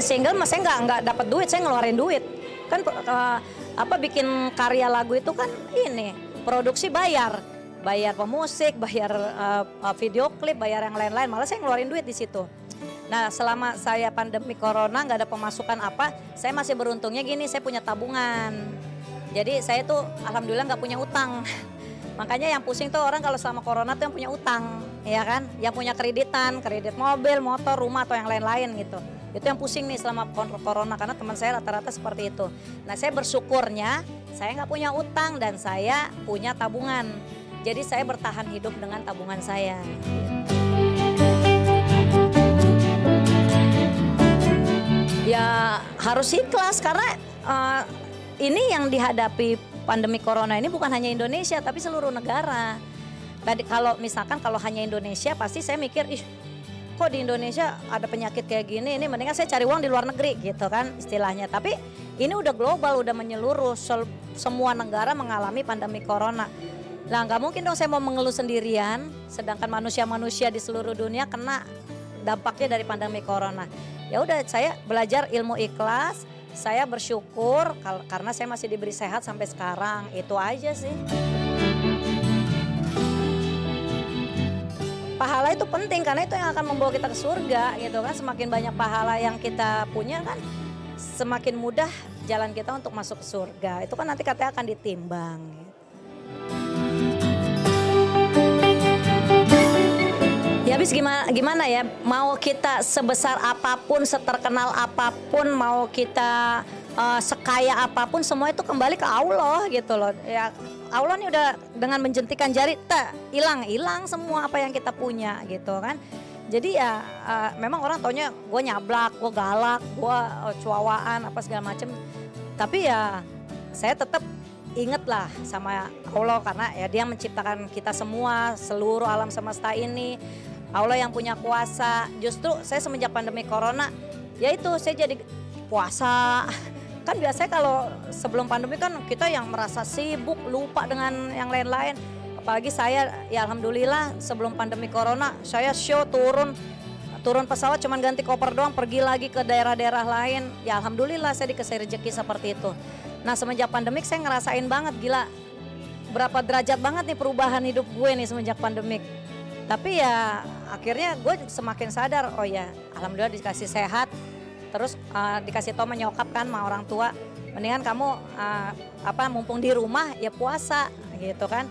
single, mas saya nggak dapat duit, saya ngeluarin duit. Kan bikin karya lagu itu kan ini produksi bayar pemusik, bayar video klip, bayar yang lain-lain. Malah saya ngeluarin duit di situ. Nah, selama saya pandemi corona nggak ada pemasukan apa, saya masih beruntungnya gini, saya punya tabungan. Jadi saya tuh alhamdulillah nggak punya utang. Makanya yang pusing tuh orang kalau selama corona tuh yang punya utang, ya kan? Yang punya kreditan, kredit mobil, motor, rumah atau yang lain-lain gitu. Itu yang pusing nih selama corona karena teman saya rata-rata seperti itu. Nah, saya bersyukurnya saya nggak punya utang dan saya punya tabungan. Jadi saya bertahan hidup dengan tabungan saya. Ya harus ikhlas karena ini yang dihadapi pandemi corona ini bukan hanya Indonesia tapi seluruh negara. Tadi kalau misalkan kalau hanya Indonesia pasti saya mikir, ih kok di Indonesia ada penyakit kayak gini, ini mendingan saya cari uang di luar negeri gitu kan istilahnya. Tapi ini udah global, udah menyeluruh, semua negara mengalami pandemi corona. Nah nggak mungkin dong saya mau mengeluh sendirian, sedangkan manusia-manusia di seluruh dunia kena dampaknya dari pandemi corona. Ya udah saya belajar ilmu ikhlas. Saya bersyukur karena saya masih diberi sehat sampai sekarang, itu aja sih. Pahala itu penting karena itu yang akan membawa kita ke surga gitu kan. Semakin banyak pahala yang kita punya kan semakin mudah jalan kita untuk masuk ke surga. Itu kan nanti katanya akan ditimbang. Ya habis gimana ya, mau kita sebesar apapun, seterkenal apapun, mau kita sekaya apapun, semua itu kembali ke Allah gitu loh. Ya Allah nih udah dengan menjentikan jari, hilang semua apa yang kita punya gitu kan. Jadi ya memang orang taunya gue nyablak, gue galak, gue cuawaan apa segala macem. Tapi ya saya tetap ingatlah sama Allah karena ya Dia menciptakan kita semua, seluruh alam semesta ini. Allah yang punya kuasa. Justru saya semenjak pandemi corona, ya itu saya jadi puasa. Kan biasanya kalau sebelum pandemi kan kita yang merasa sibuk, lupa dengan yang lain-lain. Apalagi saya ya alhamdulillah sebelum pandemi corona saya show turun pesawat cuman ganti koper doang, pergi lagi ke daerah-daerah lain. Ya alhamdulillah saya dikasih rezeki seperti itu. Nah semenjak pandemik saya ngerasain banget gila. Berapa derajat banget nih perubahan hidup gue nih semenjak pandemik. Tapi ya akhirnya gue semakin sadar, oh ya alhamdulillah dikasih sehat. Terus dikasih tau menyokap kan sama orang tua, mendingan kamu mumpung di rumah ya puasa gitu kan.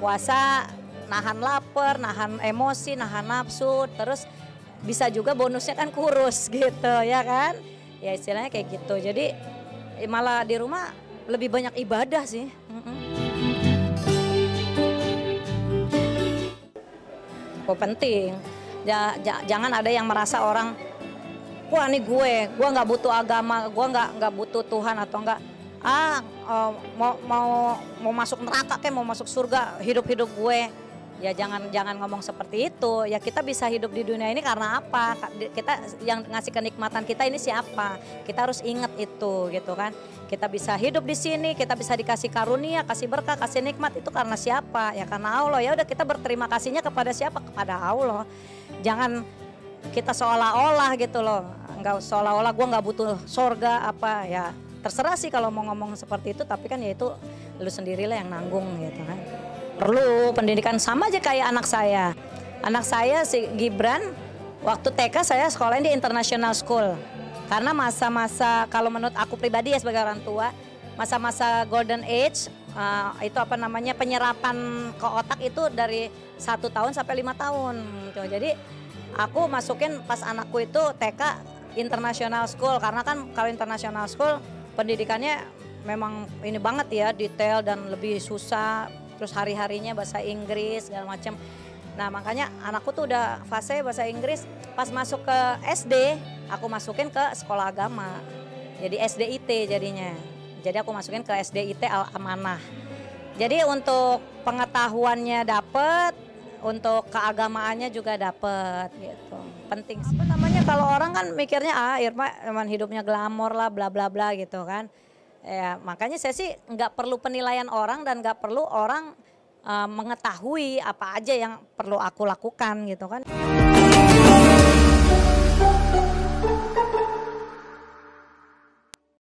Puasa nahan lapar, nahan emosi, nahan nafsu, terus bisa juga bonusnya kan kurus gitu ya kan. Ya istilahnya kayak gitu, jadi malah di rumah lebih banyak ibadah sih. Oh penting, jangan ada yang merasa orang, wah ini gue nggak butuh agama, gue nggak butuh Tuhan atau enggak, mau masuk neraka kayak mau masuk surga, hidup gue. Ya jangan ngomong seperti itu. Ya kita bisa hidup di dunia ini karena apa? Kita yang ngasih kenikmatan kita ini siapa? Kita harus ingat itu gitu kan. Kita bisa hidup di sini, kita bisa dikasih karunia, kasih berkah, kasih nikmat itu karena siapa? Ya karena Allah. Ya udah kita berterima kasihnya kepada siapa? Kepada Allah. Jangan kita seolah-olah gitu loh. Enggak seolah-olah gue nggak butuh surga apa ya. Terserah sih kalau mau ngomong seperti itu, tapi kan ya itu lu sendirilah yang nanggung gitu kan. Perlu pendidikan sama aja kayak anak saya. Anak saya si Gibran waktu TK saya sekolahin di international school. Karena masa-masa kalau menurut aku pribadi ya sebagai orang tua, masa-masa golden age itu penyerapan ke otak itu dari 1 tahun sampai 5 tahun. Gitu. Jadi aku masukin pas anakku itu TK international school karena kan kalau international school pendidikannya memang ini banget ya, detail dan lebih susah. Terus hari-harinya bahasa Inggris segala macam. Nah makanya anakku tuh udah fase bahasa Inggris. Pas masuk ke SD, aku masukin ke sekolah agama. Jadi SDIT jadinya. Jadi aku masukin ke SDIT Al Amanah. Jadi untuk pengetahuannya dapet, untuk keagamaannya juga dapet gitu. Penting sih. Kalau orang kan mikirnya Irma emang hidupnya glamor lah bla bla bla gitu kan. Ya, makanya saya sih nggak perlu penilaian orang dan nggak perlu orang mengetahui apa aja yang perlu aku lakukan gitu kan.